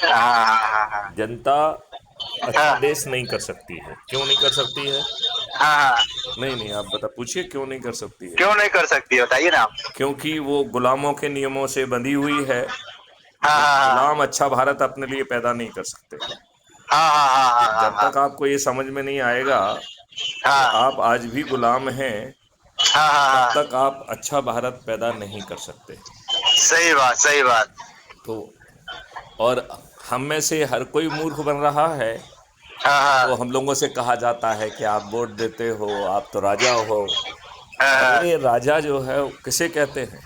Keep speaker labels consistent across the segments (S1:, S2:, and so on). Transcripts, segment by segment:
S1: हाँ हाँ हाँ
S2: जनता अच्छा
S1: हाँ
S2: देश नहीं कर सकती है। क्यों नहीं कर सकती है?
S1: हाँ हाँ।
S2: नहीं नहीं, आप बता, पूछिए क्यों नहीं कर सकती है।
S1: क्यों नहीं कर सकती, बताइए ना आप।
S2: क्योंकि वो गुलामों के नियमों से बंधी हुई है।
S1: हाँ
S2: और
S1: हाँ
S2: गुलाम अच्छा भारत अपने लिए पैदा नहीं कर सकते।
S1: हाँ हाँ हाँ हाँ हाँ
S2: जब
S1: हाँ
S2: तक आपको ये समझ में नहीं आएगा कि
S1: हाँ
S2: आप आज भी गुलाम हैं,
S1: हाँ हाँ
S2: तब
S1: हाँ।
S2: तक आप अच्छा भारत पैदा नहीं कर सकते।
S1: सही बात, सही बात।
S2: तो और हम में से हर कोई मूर्ख बन रहा है।
S1: हाँ
S2: तो
S1: हाँ
S2: हम लोगों से कहा जाता है कि आप वोट देते हो, आप तो राजा हो।
S1: हाँ
S2: अरे राजा जो है वो किसे कहते हैं?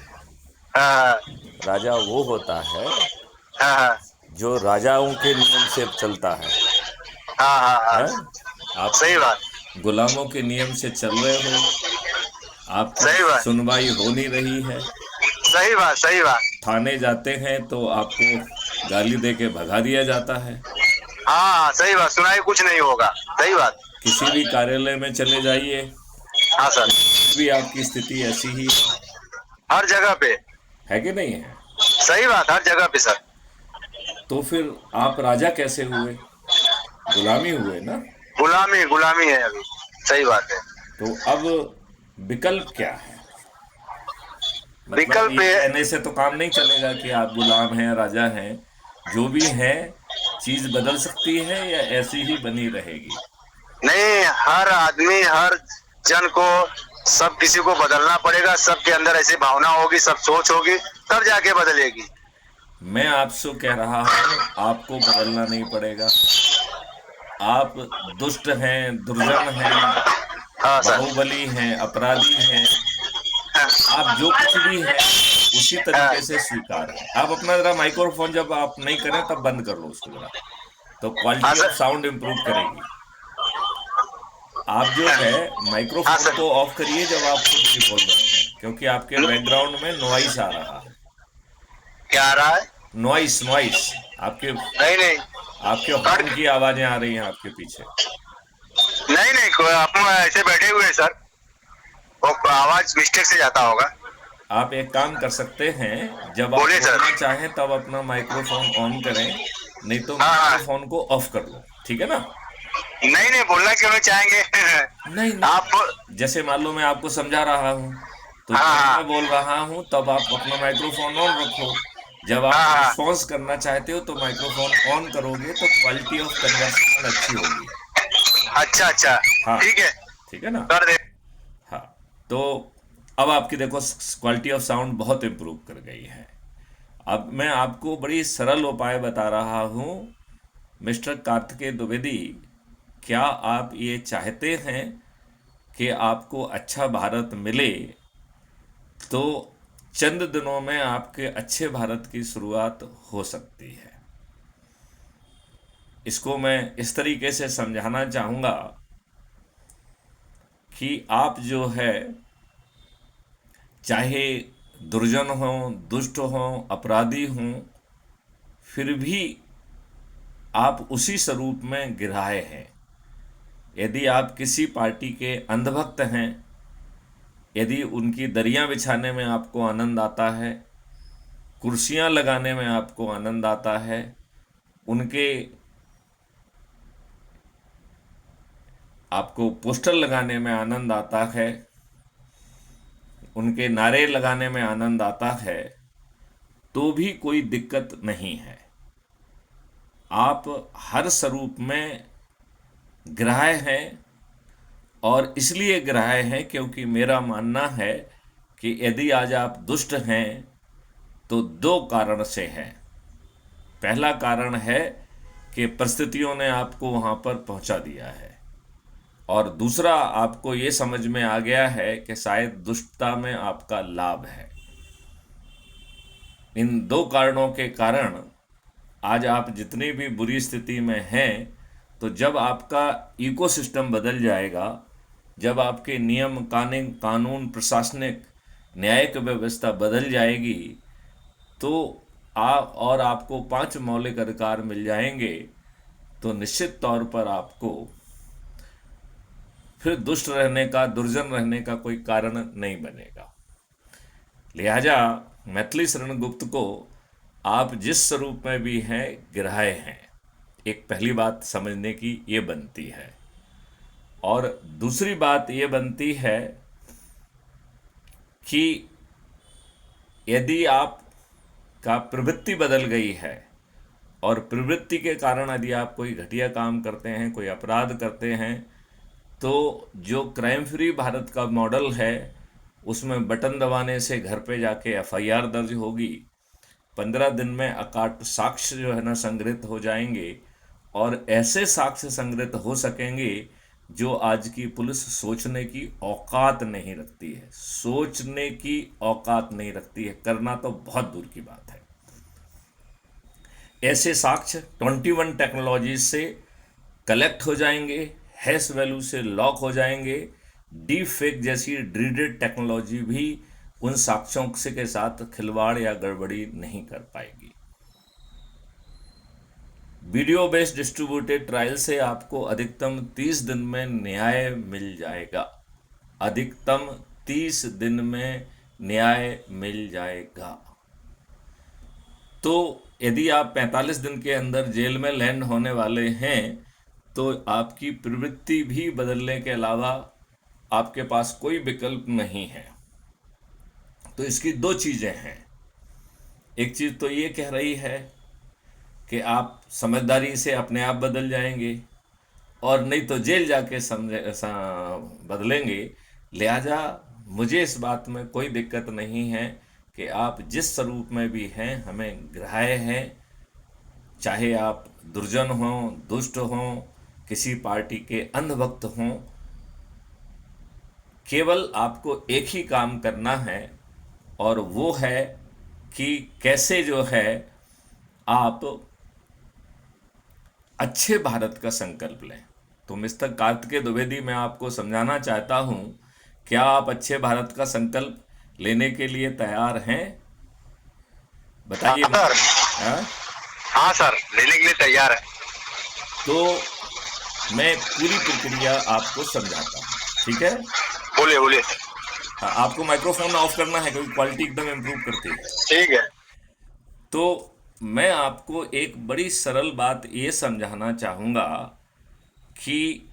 S1: हाँ
S2: राजा वो होता है
S1: हाँ हाँ
S2: जो राजाओं के नियम से चलता है।
S1: हाँ हाँ हाँ।
S2: हैं? आप
S1: सही बात,
S2: गुलामों के नियम से चल रहे हो। आपकी
S1: सही बात,
S2: सुनवाई हो नहीं रही है।
S1: सही बात, सही बात।
S2: थाने जाते हैं तो आपको गाली दे के भगा दिया जाता है।
S1: हाँ सही बात, सुनाई कुछ नहीं होगा। सही बात।
S2: किसी भी कार्यालय में चले जाइए,
S1: हाँ सर।
S2: भी आपकी स्थिति ऐसी ही
S1: हर जगह पे।
S2: है कि नहीं है?
S1: सही बात, हर जगह पे सर।
S2: तो फिर आप राजा कैसे हुए? गुलामी हुए ना।
S1: गुलामी, गुलामी है अभी। सही बात है।
S2: तो अब विकल्प क्या है? मतलब
S1: विकल्प
S2: ये
S1: ये।
S2: कहने से तो काम नहीं चलेगा कि आप गुलाम हैं, राजा हैं। जो भी है, चीज बदल सकती है या ऐसी ही बनी रहेगी?
S1: नहीं, हर आदमी, हर जन को, सब किसी को बदलना पड़ेगा। सबके अंदर ऐसी भावना होगी, सब सोच होगी, तब जाके बदलेगी।
S2: मैं आपसे कह रहा हूं, आपको बदलना नहीं पड़ेगा। आप दुष्ट हैं, दुर्जन हैं,
S1: हाँ सर।
S2: बाहुबली हैं, अपराधी हैं।
S1: हाँ
S2: आप जो कुछ भी हैं उसी
S1: हाँ।
S2: तरीके से स्वीकार है। आप अपना जरा माइक्रोफोन जब आप नहीं करें तब बंद कर लो उसको जरा। तो
S1: हाँ
S2: quality of
S1: sir.
S2: Sound improve करेगी। आप जो है
S1: हाँ
S2: माइक्रोफोन
S1: सर।
S2: को ऑफ करिए जब आप कुछ भी बोल रहे हैं, क्योंकि आपके बैकग्राउंड में नॉइस आ रहा है।
S1: क्या आ रहा है?
S2: Noise noise. आपके
S1: नहीं नहीं।
S2: आपके
S1: कट।
S2: हॉर्न की आवाजें आ रही हैं आपके पीछे।
S1: नहीं नहीं, आप ऐसे बैठे हुए हैं सर। वो आवाज मिस्टेक से जाता होगा।
S2: आप एक काम कर सकते हैं, जब आप
S1: बोलिए सर।
S2: बोलना चाहें तब अपना माइक्रोफोन ऑन करें। नहीं तो
S1: हाँ हाँ।
S2: माइक्रोफोन को ऑफ कर लो, ठीक है ना?
S1: नहीं नहीं, बोलना क्यों नहीं चाहेंगे?
S2: नहीं
S1: आप।
S2: नहीं, जैसे मान लो मैं आपको समझा रहा हूं, तो
S1: हाँ
S2: जब मैं
S1: हाँ
S2: बोल रहा हूं तब आप अपना माइक्रोफोन ऑन रखो। जब आप
S1: हाँ हाँ।
S2: रिस्पॉन्स करना चाहते हो तो माइक्रोफोन ऑन करोगे तो क्वालिटी ऑफ कन्वर्सेशन अच्छी होगी।
S1: अच्छा अच्छा।
S2: हाँ,
S1: ठीक है।
S2: ठीक है ना?
S1: कर दे।
S2: हाँ। तो अब आपकी देखो क्वालिटी ऑफ साउंड बहुत इम्प्रूव कर गई है। अब मैं आपको बड़ी सरल उपाय बता रहा हूँ। मिस्टर कार्तिकेय द्विवेदी, क्या आप ये चाहते हैं कि आपको अच्छा भारत मिले? तो चंद दिनों में आपके अच्छे भारत की शुरुआत हो सकती है। इसको मैं इस तरीके से समझाना चाहूँगा कि आप जो है, चाहे दुर्जन हो, दुष्ट हो, अपराधी हों, फिर भी आप उसी स्वरूप में गिराए हैं। यदि आप किसी पार्टी के अंधभक्त हैं, यदि उनकी दरियां बिछाने में आपको आनंद आता है, कुर्सियां लगाने में आपको आनंद आता है, उनके आपको पोस्टर लगाने में आनंद आता है, उनके नारे लगाने में आनंद आता है, तो भी कोई दिक्कत नहीं है। आप हर स्वरूप में ग्राह्य हैं। और इसलिए ग्राह्य हैं क्योंकि मेरा मानना है कि यदि आज आप दुष्ट हैं तो दो कारण से है। पहला कारण है कि परिस्थितियों ने आपको वहां पर पहुंचा दिया है। और दूसरा, आपको ये समझ में आ गया है कि शायद दुष्टता में आपका लाभ है। इन दो कारणों के कारण आज आप जितनी भी बुरी स्थिति में हैं, तो जब आपका इकोसिस्टम बदल जाएगा, जब आपके नियम कानून प्रशासनिक न्यायिक व्यवस्था बदल जाएगी, तो और आपको 5 मौलिक अधिकार मिल जाएंगे, तो निश्चित तौर पर आपको फिर दुष्ट रहने का, दुर्जन रहने का कोई कारण नहीं बनेगा। लिहाजा मैथिली शरण गुप्त को आप जिस स्वरूप में भी हैं ग्राह्य हैं, एक पहली बात समझने की ये बनती है। और दूसरी बात ये बनती है कि यदि आप का प्रवृत्ति बदल गई है और प्रवृत्ति के कारण यदि आप कोई घटिया काम करते हैं, कोई अपराध करते हैं, तो जो क्राइम फ्री भारत का मॉडल है उसमें बटन दबाने से घर पे जाके एफआईआर दर्ज होगी, 15 दिन में अकाट साक्ष्य जो है ना संग्रहित हो जाएंगे, और ऐसे साक्ष्य संग्रहित हो सकेंगे जो आज की पुलिस सोचने की औकात नहीं रखती है, सोचने की औकात नहीं रखती है, करना तो बहुत दूर की बात है। ऐसे साक्ष्य 21 टेक्नोलॉजी से कलेक्ट हो जाएंगे, हैश वैल्यू से लॉक हो जाएंगे। डीप फेक जैसी ड्रीडेड टेक्नोलॉजी भी उन साक्ष्यों से के साथ खिलवाड़ या गड़बड़ी नहीं कर पाएगी। वीडियो बेस्ड डिस्ट्रीब्यूटेड ट्रायल से आपको अधिकतम 30 दिन में न्याय मिल जाएगा, अधिकतम 30 दिन में न्याय मिल जाएगा। तो यदि आप 45 दिन के अंदर जेल में लैंड होने वाले हैं तो आपकी प्रवृत्ति भी बदलने के अलावा आपके पास कोई विकल्प नहीं है। तो इसकी दो चीज़ें हैं। एक चीज़ तो ये कह रही है कि आप समझदारी से अपने आप बदल जाएंगे, और नहीं तो जेल जाके बदलेंगे। लिहाजा मुझे इस बात में कोई दिक्कत नहीं है कि आप जिस स्वरूप में भी हैं हमें ग्राह्य हैं, चाहे आप दुर्जन हों, दुष्ट हों, किसी पार्टी के अंधभक्त हों। केवल आपको एक ही काम करना है, और वो है कि कैसे जो है आप अच्छे भारत का संकल्प लें। तो मिस्टर कार्तिकेय द्विवेदी, मैं आपको समझाना चाहता हूं, क्या आप अच्छे भारत का संकल्प लेने के लिए तैयार हैं? बताइए।
S1: हाँ सर,
S2: हाँ?
S1: हाँ सर, लेने के लिए तैयार है।
S2: तो मैं पूरी प्रक्रिया आपको समझाता हूँ, ठीक है?
S1: बोलिए बोलिए।
S2: हाँ, आपको माइक्रोफोन ऑफ करना है क्योंकि क्वालिटी एकदम इम्प्रूव करती है।
S1: ठीक है।
S2: तो मैं आपको एक बड़ी सरल बात ये समझाना चाहूँगा कि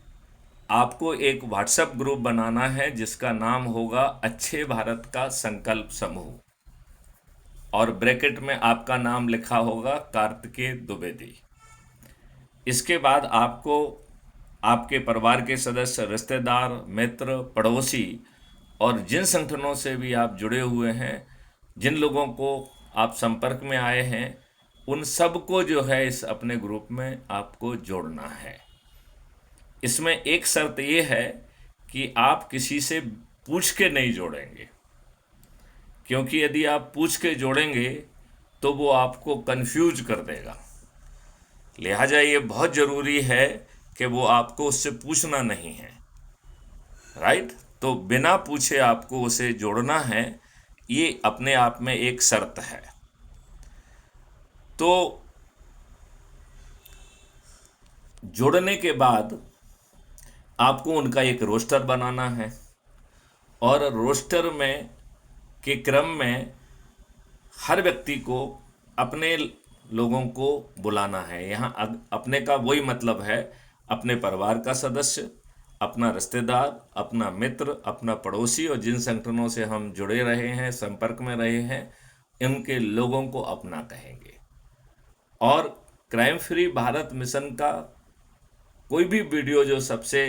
S2: आपको एक व्हाट्सएप ग्रुप बनाना है जिसका नाम होगा अच्छे भारत का संकल्प समूह, और ब्रैकेट में आपका नाम लिखा होगा कार्तिकेय द्विवेदी। इसके बाद आपको आपके परिवार के सदस्य, रिश्तेदार, मित्र, पड़ोसी और जिन संगठनों से भी आप जुड़े हुए हैं, जिन लोगों को आप संपर्क में आए हैं, उन सबको जो है इस अपने ग्रुप में आपको जोड़ना है। इसमें एक शर्त ये है कि आप किसी से पूछ के नहीं जोड़ेंगे, क्योंकि यदि आप पूछ के जोड़ेंगे तो वो आपको कंफ्यूज कर देगा। लिहाजा ये बहुत ज़रूरी है कि वो आपको उससे पूछना नहीं है, राइट? तो बिना पूछे आपको उसे जोड़ना है, ये अपने आप में एक शर्त है। तो जोड़ने के बाद आपको उनका एक रोस्टर बनाना है, और रोस्टर में के क्रम में हर व्यक्ति को अपने लोगों को बुलाना है। यहाँ अपने का वही मतलब है, अपने परिवार का सदस्य, अपना रिश्तेदार, अपना मित्र, अपना पड़ोसी, और जिन संगठनों से हम जुड़े रहे हैं, संपर्क में रहे हैं, इनके लोगों को अपना कहेंगे। और क्राइम फ्री भारत मिशन का कोई भी वीडियो जो सबसे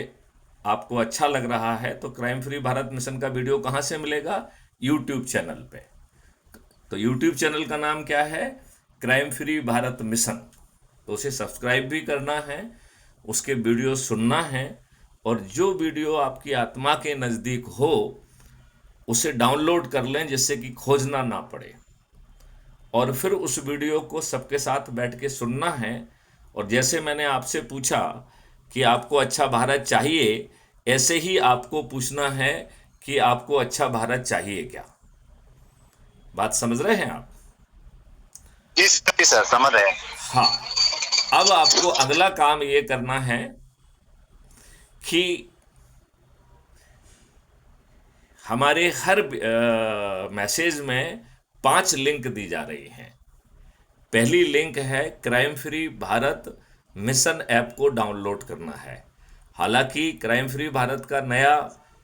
S2: आपको अच्छा लग रहा है, तो क्राइम फ्री भारत मिशन का वीडियो कहाँ से मिलेगा? यूट्यूब चैनल पे। तो यूट्यूब चैनल का नाम क्या है? Crime free Bharat mission. तो उसे सब्सक्राइब भी करना है, उसके वीडियो सुनना है, और जो वीडियो आपकी आत्मा के नज़दीक हो उसे डाउनलोड कर लें जिससे कि खोजना ना पड़े, और फिर उस वीडियो को सबके साथ बैठ के सुनना है। और जैसे मैंने आपसे पूछा कि आपको अच्छा भारत चाहिए, ऐसे ही आपको पूछना है कि आपको अच्छा भारत चाहिए क्या। बात समझ रहे हैं आप?
S1: जी सर, समझ रहे हैं।
S2: हाँ। अब आपको अगला काम ये करना है कि हमारे हर मैसेज में 5 लिंक दी जा रही हैं। पहली लिंक है crime free Bharat mission app को डाउनलोड करना है। हालांकि क्राइम फ्री भारत का नया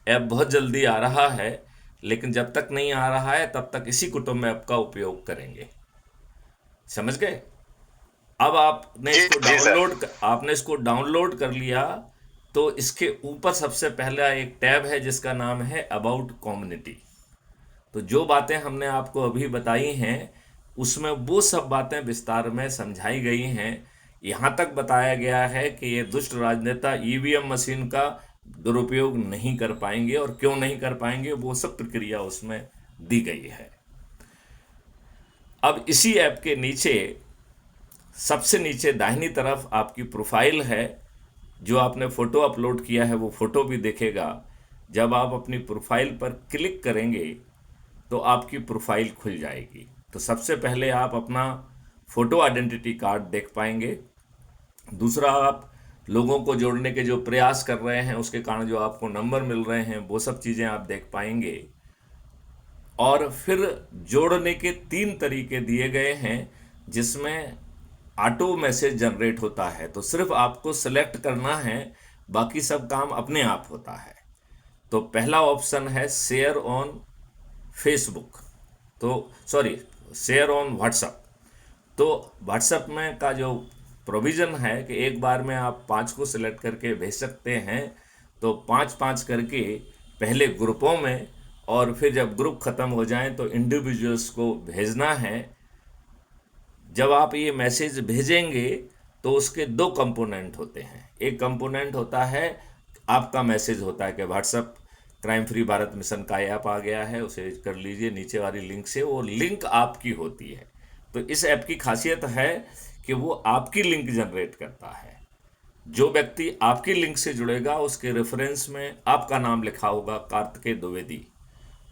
S2: ऐप बहुत जल्दी आ रहा है, लेकिन जब तक नहीं आ रहा है तब तक इसी कुटुंब ऐप का उपयोग करेंगे। समझ गए? अब
S1: जी जी सर।
S2: आपने इसको डाउनलोड कर लिया, तो इसके ऊपर सबसे पहला एक टैब है जिसका नाम है अबाउट कम्युनिटी। तो जो बातें हमने आपको अभी बताई हैं उसमें वो सब बातें विस्तार में समझाई गई हैं। यहाँ तक बताया गया है कि ये दुष्ट राजनेता ईवीएम मशीन का दुरुपयोग नहीं कर पाएंगे, और क्यों नहीं कर पाएंगे वो सब प्रक्रिया उसमें दी गई है। अब इसी ऐप के नीचे, सबसे नीचे दाहिनी तरफ आपकी प्रोफाइल है। जो आपने फ़ोटो अपलोड किया है वो फ़ोटो भी दिखेगा। जब आप अपनी प्रोफाइल पर क्लिक करेंगे तो आपकी प्रोफाइल खुल जाएगी। तो सबसे पहले आप अपना फ़ोटो आइडेंटिटी कार्ड देख पाएंगे। दूसरा, आप लोगों को जोड़ने के जो प्रयास कर रहे हैं उसके कारण जो आपको नंबर मिल रहे हैं वो सब चीज़ें आप देख पाएंगे। और फिर जोड़ने के 3 तरीके दिए गए हैं जिसमें ऑटो मैसेज जनरेट होता है। तो सिर्फ आपको सेलेक्ट करना है, बाकी सब काम अपने आप होता है। तो पहला ऑप्शन है शेयर ऑन फेसबुक, तो सॉरी, शेयर ऑन व्हाट्सअप। तो व्हाट्सएप में का जो प्रोविज़न है कि एक बार में आप 5 को सिलेक्ट करके भेज सकते हैं। तो 5-5 करके पहले ग्रुपों में, और फिर जब ग्रुप ख़त्म हो जाएं तो इंडिविजुअल्स को भेजना है। जब आप ये मैसेज भेजेंगे तो उसके 2 कंपोनेंट होते हैं। एक कंपोनेंट होता है, आपका मैसेज होता है कि WhatsApp crime free Bharat mission का ऐप आ गया है, उसे कर लीजिए नीचे वाली लिंक से। वो लिंक आपकी होती है। तो इस ऐप की खासियत है कि वो आपकी लिंक जनरेट करता है। जो व्यक्ति आपकी लिंक से जुड़ेगा उसके रेफरेंस में आपका नाम लिखा होगा, कार्तिकेय द्विवेदी।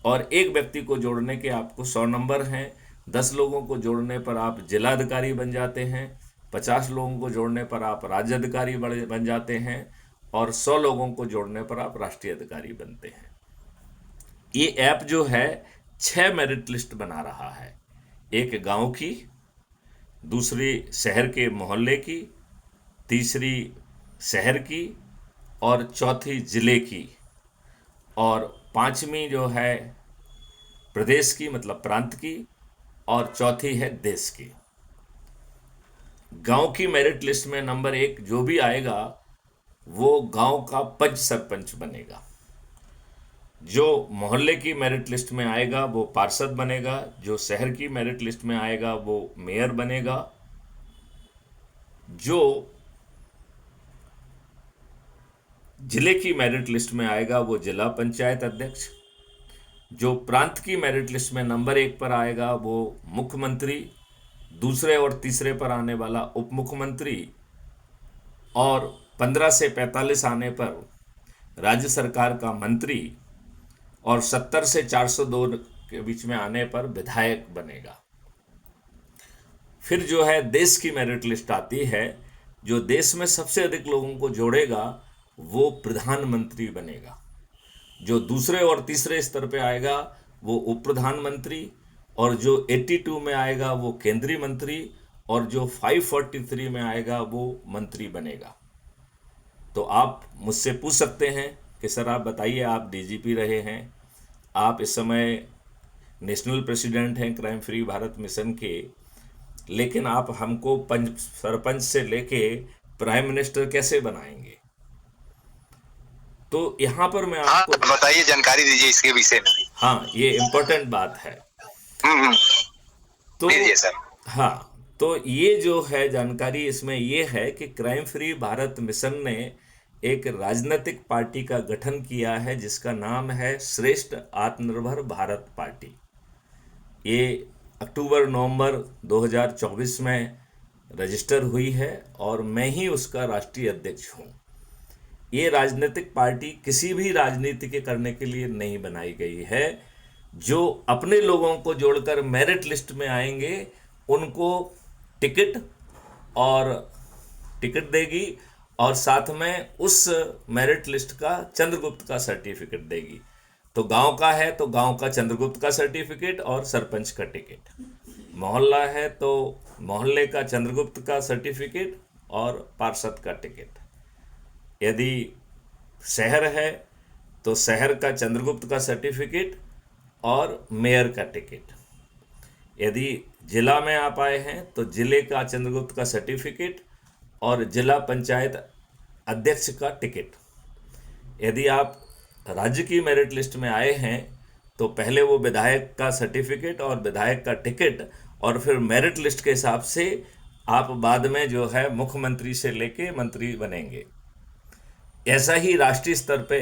S2: और एक व्यक्ति को जोड़ने के आपको 100 नंबर हैं। 10 लोगों को जोड़ने पर आप जिलाधिकारी बन जाते हैं। 50 लोगों को जोड़ने पर आप राज्य अधिकारी बन जाते हैं। और 100 लोगों को जोड़ने पर आप राष्ट्रीय अधिकारी बनते हैं। ये ऐप जो है 6 मेरिट लिस्ट बना रहा है। एक गांव की, दूसरी शहर के मोहल्ले की, तीसरी शहर की, और चौथी जिले की, और पांचवी जो है प्रदेश की मतलब प्रांत की, और चौथी है देश की। गांव की मेरिट लिस्ट में नंबर 1 जो भी आएगा वो गांव का पंच सरपंच बनेगा। जो मोहल्ले की मेरिट लिस्ट में आएगा वो पार्षद बनेगा। जो शहर की मेरिट लिस्ट में आएगा वो मेयर बनेगा। जो जिले की मेरिट लिस्ट में आएगा वो जिला पंचायत अध्यक्ष। जो प्रांत की मेरिट लिस्ट में नंबर 1 पर आएगा वो मुख्यमंत्री। दूसरे और तीसरे पर आने वाला उप मुख्यमंत्री। और 15 से 45 आने पर राज्य सरकार का मंत्री। और 70 से 402 के बीच में आने पर विधायक बनेगा। फिर जो है देश की मेरिट लिस्ट आती है। जो देश में सबसे अधिक लोगों को जोड़ेगा वो प्रधानमंत्री बनेगा। जो दूसरे और तीसरे स्तर पे आएगा वो उप प्रधानमंत्री। और जो 82 में आएगा वो केंद्रीय मंत्री। और जो 543 में आएगा वो मंत्री बनेगा। तो आप मुझसे पूछ सकते हैं कि सर आप बताइए, आप डीजीपी रहे हैं, आप इस समय नेशनल प्रेसिडेंट हैं क्राइम फ्री भारत मिशन के, लेकिन आप हमको सरपंच से लेके प्राइम मिनिस्टर कैसे बनाएंगे? तो यहाँ पर मैं
S1: हाँ
S2: आपको,
S1: बताइए, जानकारी दीजिए इसके विषय में।
S2: हाँ ये इम्पोर्टेंट बात है।
S1: हम्म।
S2: तो
S1: दीजिए सर।
S2: हाँ, तो ये जो है जानकारी इसमें ये है कि क्राइम फ्री भारत मिशन ने एक राजनीतिक पार्टी का गठन किया है जिसका नाम है श्रेष्ठ आत्मनिर्भर भारत पार्टी। ये अक्टूबर-नवंबर 2024 में रजिस्टर हुई है और मैं ही उसका राष्ट्रीय अध्यक्ष हूँ। ये राजनीतिक पार्टी किसी भी राजनीति के करने के लिए नहीं बनाई गई है। जो अपने लोगों को जोड़कर मेरिट लिस्ट में आएंगे उनको टिकट और टिकट देगी, और साथ में उस मेरिट लिस्ट का चंद्रगुप्त का सर्टिफिकेट देगी। तो गांव का है तो गांव का चंद्रगुप्त का सर्टिफिकेट और सरपंच का टिकट, मोहल्ला है तो मोहल्ले का चंद्रगुप्त का सर्टिफिकेट और पार्षद का टिकट, यदि शहर है तो शहर का चंद्रगुप्त का सर्टिफिकेट और मेयर का टिकट, यदि जिला में आप आए हैं तो जिले का चंद्रगुप्त का सर्टिफिकेट और जिला पंचायत अध्यक्ष का टिकट, यदि आप राज्य की मेरिट लिस्ट में आए हैं तो पहले वो विधायक का सर्टिफिकेट और विधायक का टिकट, और फिर मेरिट लिस्ट के हिसाब से आप बाद में जो है मुख्यमंत्री से लेके मंत्री बनेंगे। ऐसा ही राष्ट्रीय स्तर पे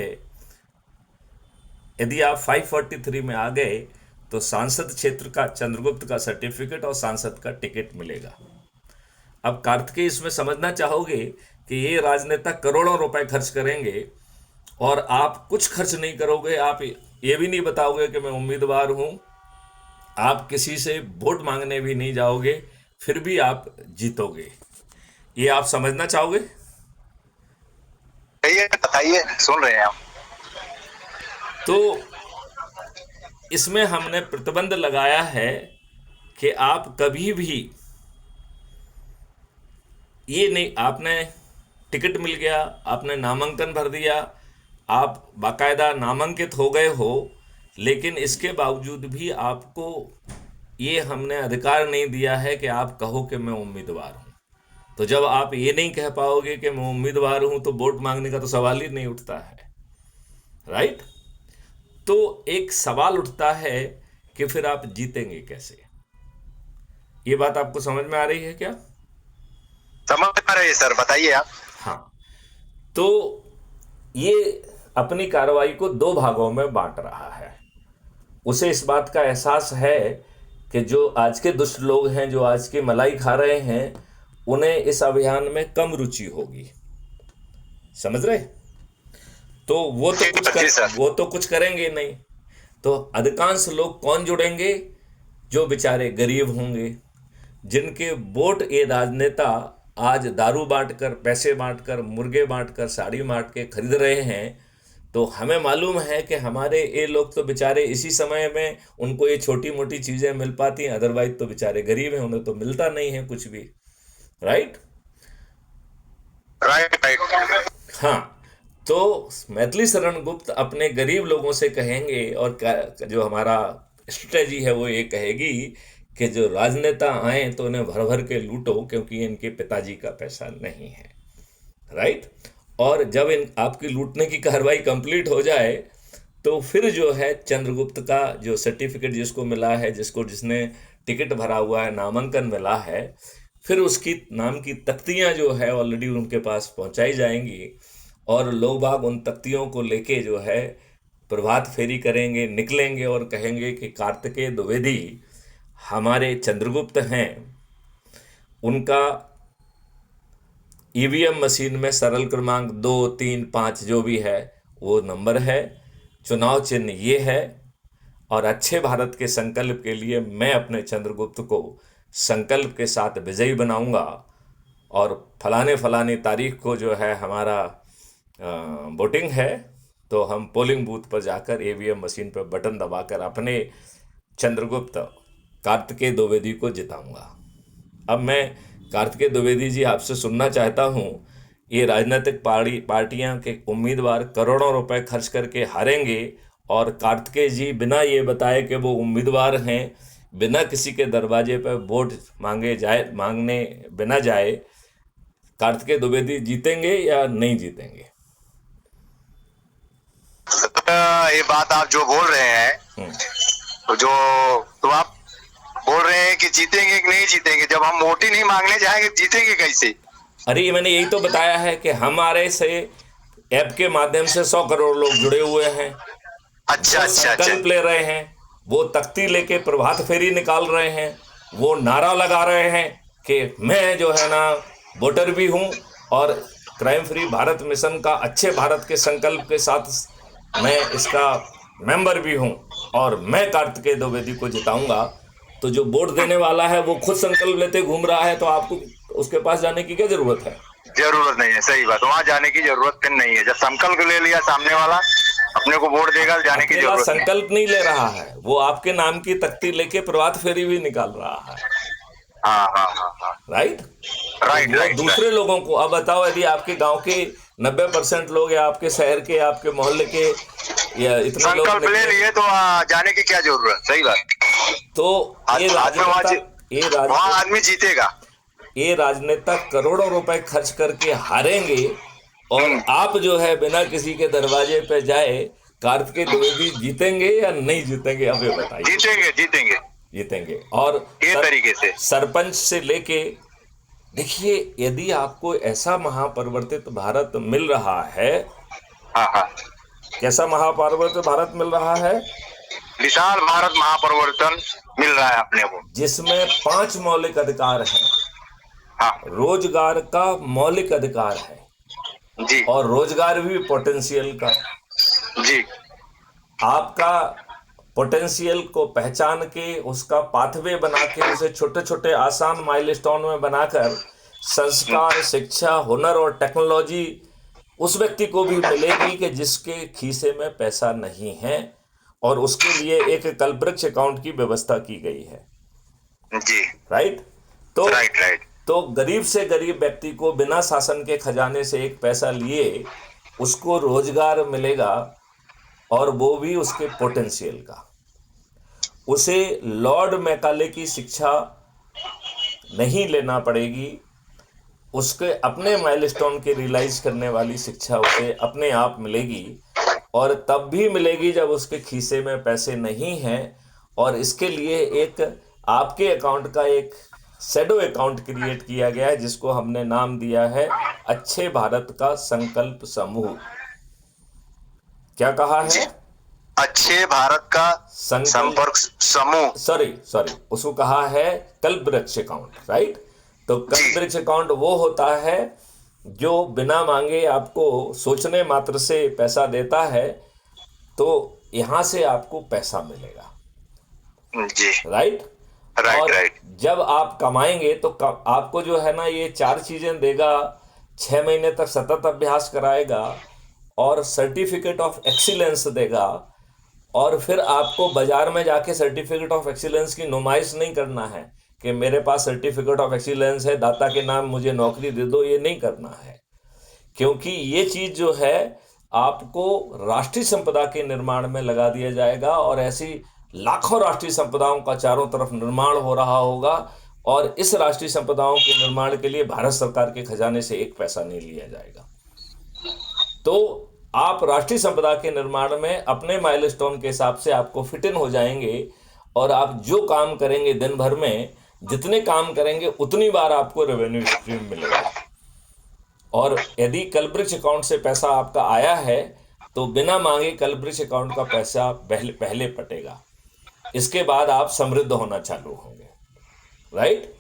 S2: यदि आप 543 में आ गए तो सांसद क्षेत्र का चंद्रगुप्त का सर्टिफिकेट और सांसद का टिकट मिलेगा। अब कार्तिकेय इसमें समझना चाहोगे कि ये राजनेता करोड़ों रुपए खर्च करेंगे और आप कुछ खर्च नहीं करोगे, आप ये भी नहीं बताओगे कि मैं उम्मीदवार हूं, आप किसी से वोट मांगने भी नहीं जाओगे, फिर भी आप जीतोगे। ये आप समझना चाहोगे?
S1: बताइए, सुन रहे हैं हम।
S2: तो इसमें हमने प्रतिबंध लगाया है कि आप कभी भी ये नहीं, आपने टिकट मिल गया, आपने नामांकन भर दिया, आप बाकायदा नामांकित हो गए हो, लेकिन इसके बावजूद भी आपको ये हमने अधिकार नहीं दिया है कि आप कहो कि मैं उम्मीदवार हूँ। तो जब आप ये नहीं कह पाओगे कि मैं उम्मीदवार हूँ तो वोट मांगने का तो सवाल ही नहीं उठता है, राइट? तो एक सवाल उठता है कि फिर आप जीतेंगे कैसे? ये बात आपको समझ में आ रही है क्या?
S1: समझ आ रही है सर, बताइए आप।
S2: हाँ, तो ये अपनी कार्रवाई को दो भागों में बांट रहा है। उसे इस बात का एहसास है कि जो आज के दुष्ट लोग हैं, जो आज की मलाई खा रहे हैं, उन्हें इस अभियान में कम रुचि होगी, समझ रहे? तो वो तो कुछ करेंगे नहीं। तो अधिकांश लोग कौन जुड़ेंगे? जो बेचारे गरीब होंगे, जिनके वोट ये राजनेता आज दारू बांटकर, पैसे बांटकर, मुर्गे बांटकर, साड़ी बांट के खरीद रहे हैं। तो हमें मालूम है कि हमारे ये लोग तो बेचारे इसी समय में उनको ये छोटी मोटी चीज़ें मिल पाती हैं, अदरवाइज तो बेचारे गरीब हैं, उन्हें तो मिलता नहीं है कुछ भी, राइट?
S1: राइट।
S2: हाँ, तो मैथिली शरण गुप्त अपने गरीब लोगों से कहेंगे, और जो हमारा स्ट्रेटजी है वो ये कहेगी कि जो राजनेता आए तो उन्हें भर भर के लूटो, क्योंकि इनके पिताजी का पैसा नहीं है, राइट? और जब आपकी लूटने की कार्रवाई कंप्लीट हो जाए तो फिर जो है चंद्रगुप्त का जो सर्टिफिकेट जिसको मिला है, जिसने टिकट भरा हुआ है, नामांकन मिला है, फिर उसकी नाम की तख्तियां जो है ऑलरेडी उनके पास पहुंचाई जाएंगी, और लोग बाग उन तख्तियों को लेके जो है प्रभात फेरी करेंगे, निकलेंगे और कहेंगे कि कार्तिकेय द्विवेदी हमारे चंद्रगुप्त हैं, उनका ईवीएम मशीन में सरल क्रमांक 2, 3, 5 जो भी है वो नंबर है, चुनाव चिन्ह ये है, और अच्छे भारत के संकल्प के लिए मैं अपने चंद्रगुप्त को संकल्प के साथ विजयी बनाऊंगा, और फलाने तारीख को जो है हमारा वोटिंग है, तो हम पोलिंग बूथ पर जाकर ईवीएम मशीन पर बटन दबाकर अपने चंद्रगुप्त कार्तिकेय द्विवेदी को जिताऊंगा। अब मैं कार्तिकेय द्विवेदी जी आपसे सुनना चाहता हूं, ये राजनीतिक पार्टियां के उम्मीदवार करोड़ों रुपए खर्च करके हारेंगे, और कार्तिकेय जी बिना ये बताए कि वो उम्मीदवार हैं, बिना किसी के दरवाजे पर वोट मांगने बिना जाए, कार्तिकेय द्विवेदी जीतेंगे या नहीं जीतेंगे?
S1: ये बात आप जो बोल रहे हैं, तो आप बोल रहे हैं कि जीतेंगे कि नहीं जीतेंगे? जब हम वोट ही नहीं मांगने जाएंगे जीतेंगे कैसे?
S2: अरे मैंने यही तो बताया है कि हमारे से ऐप के माध्यम से 100 करोड़ लोग जुड़े हुए हैं।
S1: अच्छा।
S2: संकल्प ले रहे हैं, वो तख्ती लेके प्रभात फेरी निकाल रहे हैं, वो नारा लगा रहे हैं कि मैं जो है ना वोटर भी हूँ, और क्राइम फ्री भारत मिशन का अच्छे भारत के संकल्प के साथ मैं इसका मेंबर भी हूँ, और मैं कार्तिकेय द्विवेदी को जिताऊंगा। तो जो वोट देने वाला है वो खुद संकल्प लेते घूम रहा है, तो आपको उसके पास जाने की क्या जरूरत है?
S1: जरूरत नहीं है, सही बात। वहां जाने की जरूरत फिर नहीं है, जब संकल्प ले लिया सामने वाला अपने को वोट देगा तो जाने की
S2: अकेला
S1: जरूरत नहीं।
S2: संकल्प नहीं ले रहा है, वो आपके नाम की तख्ती लेके प्रभात फेरी भी निकाल रहा है।
S1: हाँ हाँ हाँ हाँ,
S2: राइट।
S1: राइट
S2: वो
S1: राइट
S2: दूसरे लोगों को, अब बताओ, यदि आपके गांव के 90% लोग या आपके शहर के, आपके मोहल्ले के या इतने लोग
S1: संकल्प ले
S2: निकले,
S1: लिए तो जाने की क्या जरूरत, सही बात।
S2: तो ये राजनेता,
S1: वहाँ आदमी जीतेगा।
S2: ये राजनेता करोड़ों रुपए खर्च करके हारेंगे, और आप जो है बिना किसी के दरवाजे पे जाए कार्तिकेय द्विवेदी जीतेंगे या नहीं जीतेंगे, अब ये बताइए।
S1: जीतेंगे जीतेंगे
S2: जीतेंगे। और
S1: ये तरीके से
S2: सरपंच से लेके, देखिए, यदि आपको ऐसा महापरिवर्तित भारत मिल रहा है,
S1: हाँ हाँ,
S2: कैसा महापरिवर्तित भारत मिल रहा है,
S1: विशाल भारत महापरिवर्तन मिल रहा है अपने को,
S2: जिसमें 5 मौलिक अधिकार हैं।
S1: हाँ
S2: रोजगार का मौलिक अधिकार है,
S1: जी
S2: और रोजगार भी पोटेंशियल का।
S1: जी,
S2: आपका पोटेंशियल को पहचान के, उसका पाथवे बना के, उसे छोटे छोटे आसान माइलस्टोन में बनाकर संस्कार, शिक्षा, हुनर और टेक्नोलॉजी उस व्यक्ति को भी मिलेगी कि जिसके खीसे में पैसा नहीं है, और उसके लिए एक कल्पवृक्ष अकाउंट की व्यवस्था की गई है।
S1: जी
S2: राइट। तो
S1: राइट राइट,
S2: तो गरीब से गरीब व्यक्ति को बिना शासन के खजाने से एक पैसा लिए उसको रोजगार मिलेगा, और वो भी उसके पोटेंशियल का। उसे लॉर्ड मैकाले की शिक्षा नहीं लेना पड़ेगी, उसके अपने माइलस्टोन के रियलाइज करने वाली शिक्षा उसे अपने आप मिलेगी, और तब भी मिलेगी जब उसके खीसे में पैसे नहीं हैं। और इसके लिए एक आपके अकाउंट का एक शैडो अकाउंट क्रिएट किया गया है, जिसको हमने नाम दिया है अच्छे भारत का संकल्प समूह। क्या कहा है?
S1: अच्छे भारत का संपर्क समूह,
S2: सॉरी, उसको कहा है कल्पवृक्ष अकाउंट। राइट। तो कल्पवृक्ष अकाउंट वो होता है जो बिना मांगे आपको सोचने मात्र से पैसा देता है, तो यहां से आपको पैसा मिलेगा।
S1: जी
S2: राइट।
S1: राइट
S2: और
S1: राइट,
S2: जब आप कमाएंगे तो आपको जो है ना, ये 4 चीजें देगा, 6 महीने तक सतत अभ्यास कराएगा, और सर्टिफिकेट ऑफ एक्सीलेंस देगा। और फिर आपको बाजार में जाके सर्टिफिकेट ऑफ एक्सीलेंस की नुमाइश नहीं करना है कि मेरे पास सर्टिफिकेट ऑफ एक्सीलेंस है, दाता के नाम मुझे नौकरी दे दो, ये नहीं करना है। क्योंकि ये चीज जो है आपको राष्ट्रीय संपदा के निर्माण में लगा दिया जाएगा, और ऐसी लाखों राष्ट्रीय संपदाओं का चारों तरफ निर्माण हो रहा होगा, और इस राष्ट्रीय संपदाओं के निर्माण के लिए भारत सरकार के खजाने से एक पैसा नहीं लिया जाएगा। तो आप राष्ट्रीय संपदा के निर्माण में अपने माइलस्टोन के हिसाब से आपको फिट इन हो जाएंगे, और आप जो काम करेंगे दिन भर में, जितने काम करेंगे उतनी बार आपको रेवेन्यू स्ट्रीम मिलेगा। और यदि कल्पवृक्ष अकाउंट से पैसा आपका आया है तो बिना मांगे कल्पवृक्ष अकाउंट का पैसा पहले पटेगा, इसके बाद आप समृद्ध होना चालू होंगे। राइट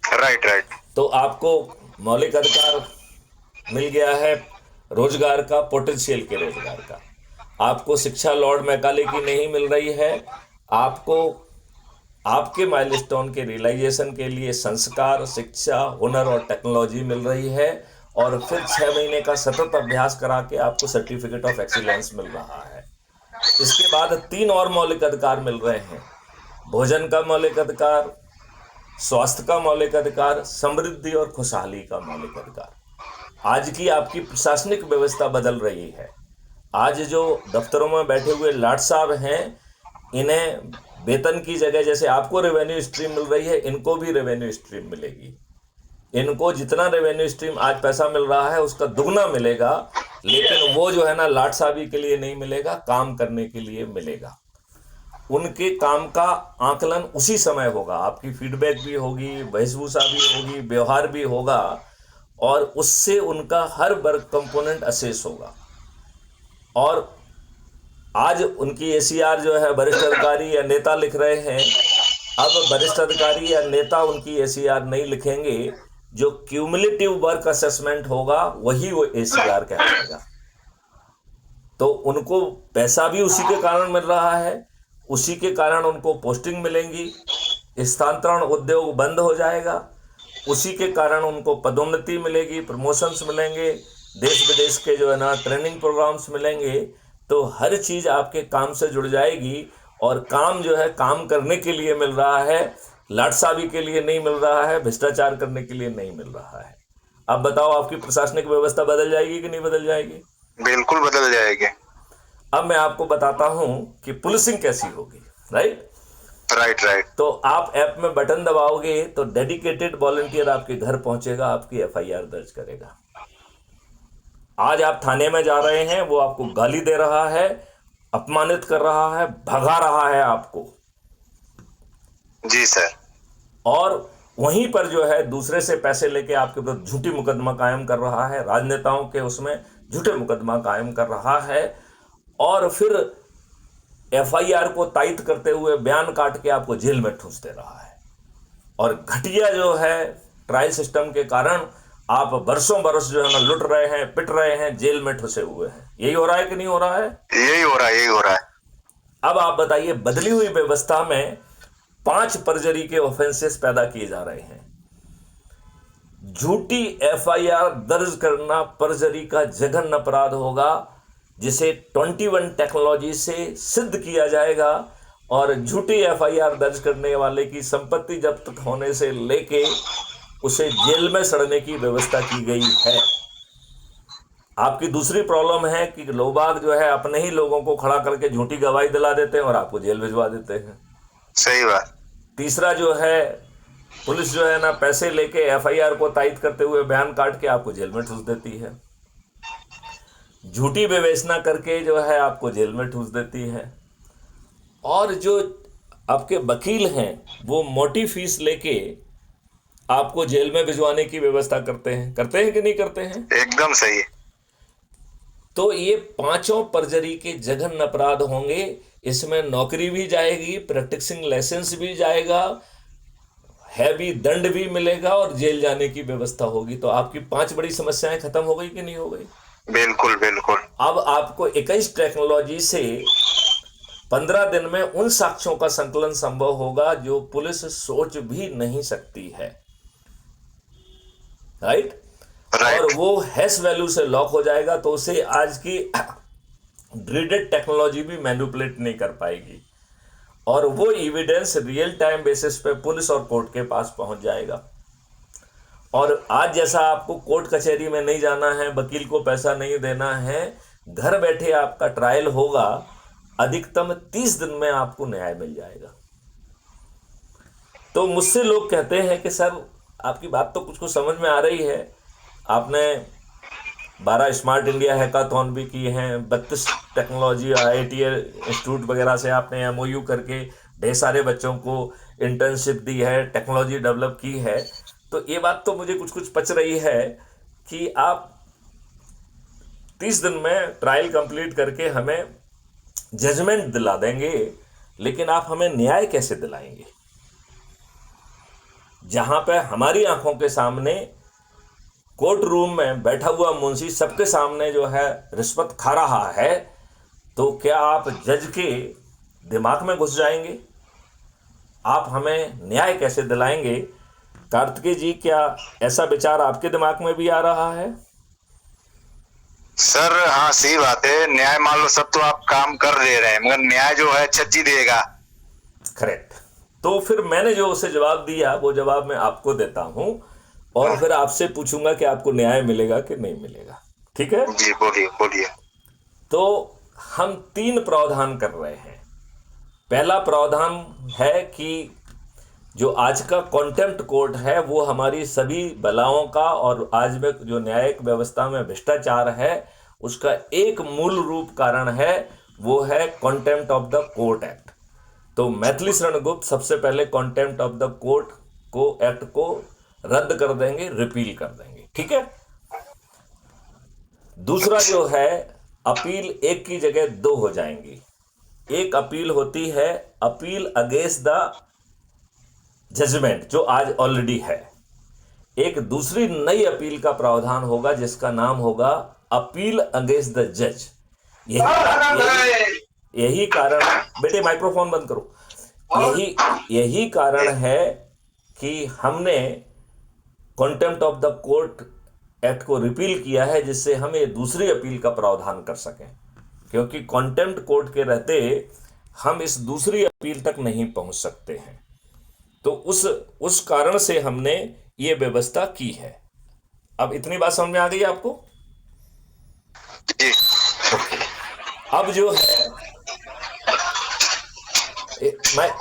S1: राइट राइट,
S2: तो आपको मौलिक अधिकार मिल गया है रोजगार का, पोटेंशियल के रोजगार का। आपको शिक्षा लॉर्ड मैकाले की नहीं मिल रही है, आपको आपके माइलस्टोन के रियलाइजेशन के लिए संस्कार, शिक्षा, हुनर और टेक्नोलॉजी मिल रही है, और फिर 6 महीने का सतत अभ्यास करा के आपको सर्टिफिकेट ऑफ एक्सीलेंस मिल रहा है। इसके बाद 3 और मौलिक अधिकार मिल रहे हैं, भोजन का मौलिक अधिकार, स्वास्थ्य का मौलिक अधिकार, समृद्धि और खुशहाली का मौलिक अधिकार। आज की आपकी प्रशासनिक व्यवस्था बदल रही है। आज जो दफ्तरों में बैठे हुए लाट साहब हैं, इन्हें वेतन की जगह जैसे आपको रेवेन्यू स्ट्रीम मिल रही है, इनको भी रेवेन्यू स्ट्रीम मिलेगी। इनको जितना रेवेन्यू स्ट्रीम आज पैसा मिल रहा है उसका दुगना मिलेगा, लेकिन वो जो है ना लाट साहबी के लिए नहीं मिलेगा, काम करने के लिए मिलेगा। उनके काम का आकलन उसी समय होगा, आपकी फीडबैक भी होगी, वेशभूषा भी होगी, व्यवहार भी होगा, और उससे उनका हर वर्क कंपोनेंट असेस होगा। और आज उनकी एसीआर जो है वरिष्ठ अधिकारी या नेता लिख रहे हैं, अब वरिष्ठ अधिकारी या नेता उनकी एसीआर नहीं लिखेंगे, जो क्यूमुलेटिव वर्क असेसमेंट होगा वही वो एसीआर कहलाएगा। तो उनको पैसा भी उसी के कारण मिल रहा है, उसी के कारण उनको पोस्टिंग मिलेंगी, स्थानांतरण उद्योग बंद हो जाएगा, उसी के कारण उनको पदोन्नति मिलेगी, प्रमोशंस मिलेंगे, देश विदेश के जो है ना ट्रेनिंग प्रोग्राम्स मिलेंगे। तो हर चीज आपके काम से जुड़ जाएगी, और काम जो है काम करने के लिए मिल रहा है, लाटसाबी के लिए नहीं मिल रहा है, भ्रष्टाचार करने के लिए नहीं मिल रहा है। अब बताओ, आपकी प्रशासनिक व्यवस्था बदल जाएगी कि नहीं बदल जाएगी?
S1: बिल्कुल बदल जाएगी।
S2: अब मैं आपको बताता हूं कि पुलिसिंग कैसी होगी। Right
S1: right.
S2: तो आप ऐप में बटन दबाओगे तो डेडिकेटेड वॉलंटियर आपके घर पहुंचेगा, आपकी एफआईआर दर्ज करेगा। आज आप थाने में जा रहे हैं, वो आपको गाली दे रहा है, अपमानित कर रहा है, भगा रहा है आपको।
S1: जी सर।
S2: और वहीं पर जो है दूसरे से पैसे लेके आपके ऊपर झूठी मुकदमा कायम कर रहा है, राजनेताओं के उसमें झूठे मुकदमा कायम कर रहा है, और फिर एफआईआर को तायद करते हुए बयान काट के आपको जेल में ठूंस दे रहा है। और घटिया जो है ट्रायल सिस्टम के कारण आप बरसों बरस जो है ना लुट रहे हैं, पिट रहे हैं, जेल में ठुसे हुए हैं। यही हो रहा है कि नहीं हो रहा है?
S1: यही हो रहा है।
S2: अब आप बताइए, बदली हुई व्यवस्था में 5 परजरी के ऑफेंसेस पैदा किए जा रहे हैं। झूठी एफआईआर दर्ज करना परजरी का जघन्य अपराध होगा, जिसे 21 टेक्नोलॉजी से सिद्ध किया जाएगा, और झूठी एफआईआर दर्ज करने वाले की संपत्ति जब्त होने से लेके उसे जेल में सड़ने की व्यवस्था की गई है। आपकी दूसरी प्रॉब्लम है कि लोग जो है अपने ही लोगों को खड़ा करके झूठी गवाही दिला देते हैं और आपको जेल भिजवा देते हैं।
S1: सही बात।
S2: तीसरा जो है, पुलिस जो है ना पैसे लेके एफआईआर को तायद करते हुए बयान काट के आपको जेल में ठूस देती है। झूठी विवेचना करके जो है आपको जेल में ठूस देती है। और जो आपके वकील हैं वो मोटी फीस लेके आपको जेल में भिजवाने की व्यवस्था करते हैं कि नहीं करते हैं?
S1: एकदम सही।
S2: तो ये 5 परजरी के जघन्य अपराध होंगे। इसमें नौकरी भी जाएगी, प्रैक्टिसिंग लाइसेंस भी जाएगा, हैवी दंड भी मिलेगा, और जेल जाने की व्यवस्था होगी। तो आपकी 5 बड़ी समस्याएं खत्म हो गई कि नहीं हो गई?
S1: बिल्कुल बिल्कुल।
S2: अब आपको 21 टेक्नोलॉजी से 15 दिन में उन साक्ष्यों का संकलन संभव होगा जो पुलिस सोच भी नहीं सकती है। राइट। और वो हैश वैल्यू से लॉक हो जाएगा, तो उसे आज की ड्रीडेड टेक्नोलॉजी भी मैनिपुलेट नहीं कर पाएगी, और वो एविडेंस रियल टाइम बेसिस पे पुलिस और कोर्ट के पास पहुंच जाएगा। और आज जैसा आपको कोर्ट कचहरी में नहीं जाना है, वकील को पैसा नहीं देना है, घर बैठे आपका ट्रायल होगा। अधिकतम 30 दिन में आपको न्याय मिल जाएगा। तो मुझसे लोग कहते हैं कि सर आपकी बात तो कुछ समझ में आ रही है, आपने 12 स्मार्ट इंडिया हैकाथॉन भी किए हैं, 32 टेक्नोलॉजी IIT इंस्टीट्यूट वगैरह से आपने MOU करके ढेर सारे बच्चों को इंटर्नशिप दी है, टेक्नोलॉजी डेवलप की है। तो ये बात तो मुझे कुछ पच रही है कि आप 30 दिन में ट्रायल कंप्लीट करके हमें जजमेंट दिला देंगे, लेकिन आप हमें न्याय कैसे दिलाएंगे? जहां पे हमारी आंखों के सामने कोर्ट रूम में बैठा हुआ मुंशी सबके सामने जो है रिश्वत खा रहा है, तो क्या आप जज के दिमाग में घुस जाएंगे? आप हमें न्याय कैसे दिलाएंगे? कार्तिकेय जी, क्या ऐसा विचार आपके दिमाग में भी आ रहा है?
S1: सर हाँ, सही बात है। न्याय मान लो सब तो आप काम कर दे रहे हैं, मगर न्याय जो है छज्जी देगा।
S2: करेक्ट। तो फिर मैंने जो उसे जवाब दिया वो जवाब मैं आपको देता हूं, और फिर आपसे पूछूंगा कि आपको न्याय मिलेगा कि नहीं मिलेगा। ठीक है
S1: जी, बोलिए बोलिए।
S2: तो हम 3 प्रावधान कर रहे हैं। पहला प्रावधान है कि जो आज का कॉन्टेम्प्ट कोर्ट है वो हमारी सभी बलाओं का, और आज में जो न्यायिक व्यवस्था में भ्रष्टाचार है उसका एक मूल रूप कारण है, वो है contempt of the court act. तो मैथिली शरण गुप्त सबसे पहले कॉन्टेम्प्ट ऑफ द कोर्ट को एक्ट को रद्द कर देंगे, रिपील कर देंगे। ठीक है। दूसरा जो है, अपील 1 की जगह 2 हो जाएंगी। एक अपील होती है अपील अगेंस्ट द जजमेंट, जो आज ऑलरेडी है। एक दूसरी नई अपील का प्रावधान होगा जिसका नाम होगा अपील अगेंस्ट द जज। यही कारण, बेटे माइक्रोफोन बंद करो, यही कारण है कि हमने contempt of the court act को रिपील किया है, जिससे हम ये दूसरी अपील का प्रावधान कर सकें। क्योंकि कॉन्टेम्प्ट कोर्ट के रहते हम इस दूसरी अपील तक नहीं पहुंच सकते हैं। तो उस कारण से हमने ये व्यवस्था की है। अब इतनी बात समझ में आ गई आपको?
S1: जी।
S2: ओके। अब जो है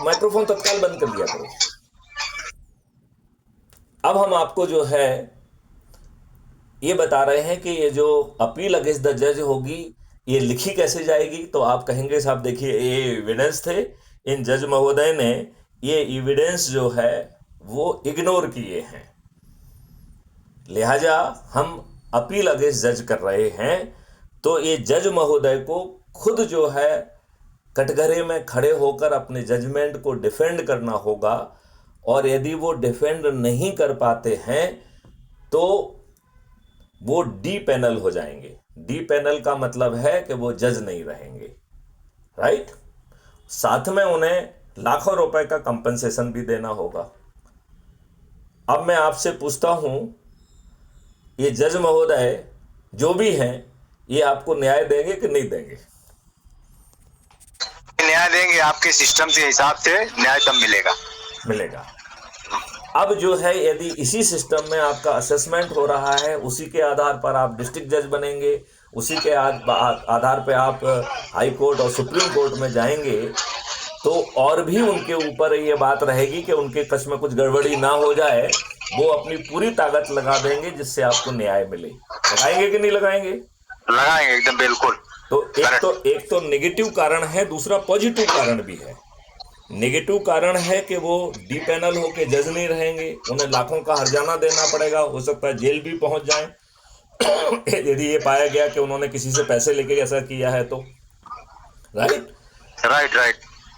S2: माइक्रोफोन तत्काल बंद कर दिया करो। अब हम आपको जो है ये बता रहे हैं कि ये जो अपील अगेंस्ट द जज होगी ये लिखी कैसे जाएगी। तो आप कहेंगे साहब देखिए ये एविडेंस थे, इन जज महोदय ने ये एविडेंस जो है वो इग्नोर किए हैं, लिहाजा हम अपील अगेंस्ट जज कर रहे हैं। तो ये जज महोदय को खुद जो है कटघरे में खड़े होकर अपने जजमेंट को डिफेंड करना होगा, और यदि वो डिफेंड नहीं कर पाते हैं तो वो डी पैनल हो जाएंगे। डी पैनल का मतलब है कि वो जज नहीं रहेंगे, राइट। साथ में उन्हें लाखों रुपए का कंपनसेशन भी देना होगा। अब मैं आपसे पूछता हूं, ये जज महोदय जो भी हैं ये आपको न्याय देंगे कि नहीं देंगे?
S1: न्याय देंगे, आपके सिस्टम के हिसाब से न्याय तब मिलेगा। अब जो है यदि इसी सिस्टम में आपका असेसमेंट हो रहा है, उसी के आधार पर आप डिस्ट्रिक्ट जज बनेंगे, उसी के आधार पर आप हाई कोर्ट और सुप्रीम कोर्ट में जाएंगे, तो और भी उनके ऊपर ये बात रहेगी कि उनके कस में कुछ गड़बड़ी ना हो जाए, वो अपनी पूरी ताकत लगा देंगे जिससे आपको न्याय मिले। लगाएंगे कि नहीं लगाएंगे? लगाएंगे, एकदम बिल्कुल।
S2: तो एक तो नेगेटिव कारण है, दूसरा पॉजिटिव कारण भी है। नेगेटिव कारण है कि वो डी पैनल होके जज नहीं रहेंगे, उन्हें लाखों का हर्जाना देना पड़ेगा, हो सकता है जेल भी पहुंच जाए यदि ये पाया गया कि उन्होंने किसी से पैसे लेके ऐसा किया है तो, राइट।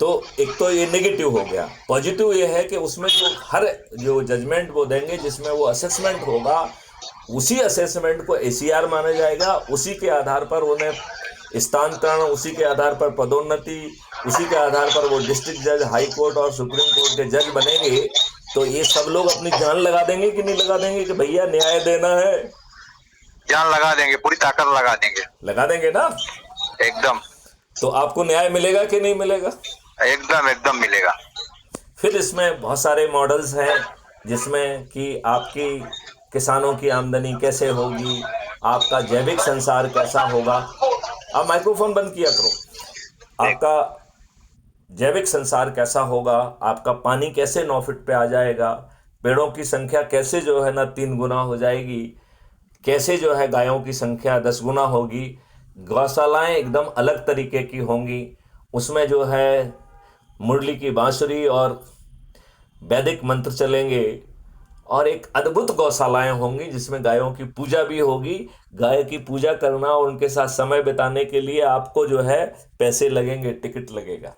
S2: तो एक तो ये नेगेटिव हो गया। पॉजिटिव ये है कि उसमें जो जजमेंट वो देंगे जिसमें वो असेसमेंट होगा, उसी असेसमेंट को एसीआर माना जाएगा, उसी के आधार पर उन्हें स्थानांतरण, उसी के आधार पर पदोन्नति, उसी के आधार पर वो डिस्ट्रिक्ट जज, हाई कोर्ट और सुप्रीम कोर्ट के जज बनेंगे। तो ये सब लोग अपनी जान लगा देंगे कि नहीं लगा देंगे कि भैया न्याय देना है?
S1: जान लगा देंगे, पूरी ताकत लगा देंगे
S2: ना?
S1: एकदम।
S2: तो आपको न्याय मिलेगा कि नहीं मिलेगा?
S1: एकदम मिलेगा।
S2: फिर इसमें बहुत सारे मॉडल्स हैं जिसमें कि आपकी किसानों की आमदनी कैसे होगी, आपका जैविक संसार कैसा होगा। आप माइक्रोफोन बंद किया करो। आपका जैविक संसार कैसा होगा, आपका पानी कैसे 9 फीट पे आ जाएगा, पेड़ों की संख्या कैसे जो है ना 3 गुना हो जाएगी, कैसे जो है गायों की संख्या 10 गुना होगी, गौशालाएं एकदम अलग तरीके की होंगी, उसमें जो है मुरली की बांसुरी और वैदिक मंत्र चलेंगे, और एक अद्भुत गौशालाएं होंगी जिसमें गायों की पूजा भी होगी। गाय की पूजा करना और उनके साथ समय बिताने के लिए आपको जो है पैसे लगेंगे, टिकट लगेगा।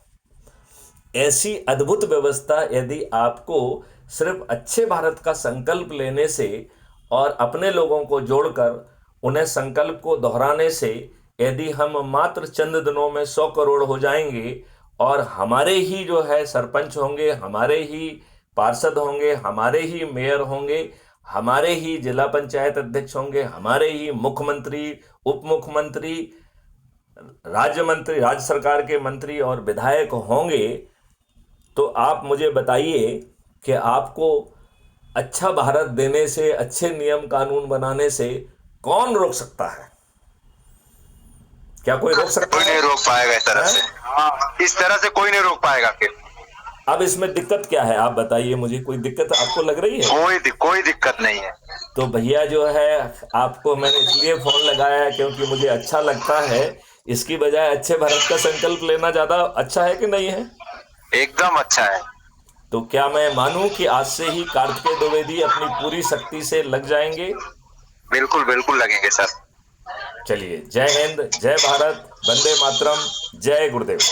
S2: ऐसी अद्भुत व्यवस्था यदि आपको सिर्फ अच्छे भारत का संकल्प लेने से और अपने लोगों को जोड़कर उन्हें संकल्प को दोहराने से, यदि हम मात्र चंद दिनों में 100 करोड़ हो जाएंगे और हमारे ही जो है सरपंच होंगे, हमारे ही पार्षद होंगे, हमारे ही मेयर होंगे, हमारे ही जिला पंचायत अध्यक्ष होंगे, हमारे ही मुख्यमंत्री, उप मुख्यमंत्री, राज्य मंत्री, राज्य सरकार के मंत्री और विधायक होंगे, तो आप मुझे बताइए कि आपको अच्छा भारत देने से, अच्छे नियम कानून बनाने से कौन रोक सकता है? क्या कोई रोक सकता है?
S1: कोई नहीं रोक पाएगा इस तरह से। हाँ, इस तरह से कोई नहीं रोक पाएगा। फिर
S2: अब इसमें दिक्कत क्या है आप बताइए मुझे, कोई दिक्कत आपको लग रही है?
S1: कोई दिक्कत नहीं है।
S2: तो भैया जो है आपको मैंने इसलिए फोन लगाया है क्योंकि मुझे अच्छा लगता है, इसकी बजाय अच्छे भारत का संकल्प लेना ज्यादा अच्छा है कि नहीं है?
S1: एकदम अच्छा है।
S2: तो क्या मैं मानूं कि आज से ही कार्तिकेय द्विवेदी अपनी पूरी शक्ति से लग जाएंगे?
S1: बिल्कुल लगेंगे सर।
S2: चलिए, जय हिंद, जय भारत, वंदे मातरम, जय गुरुदेव।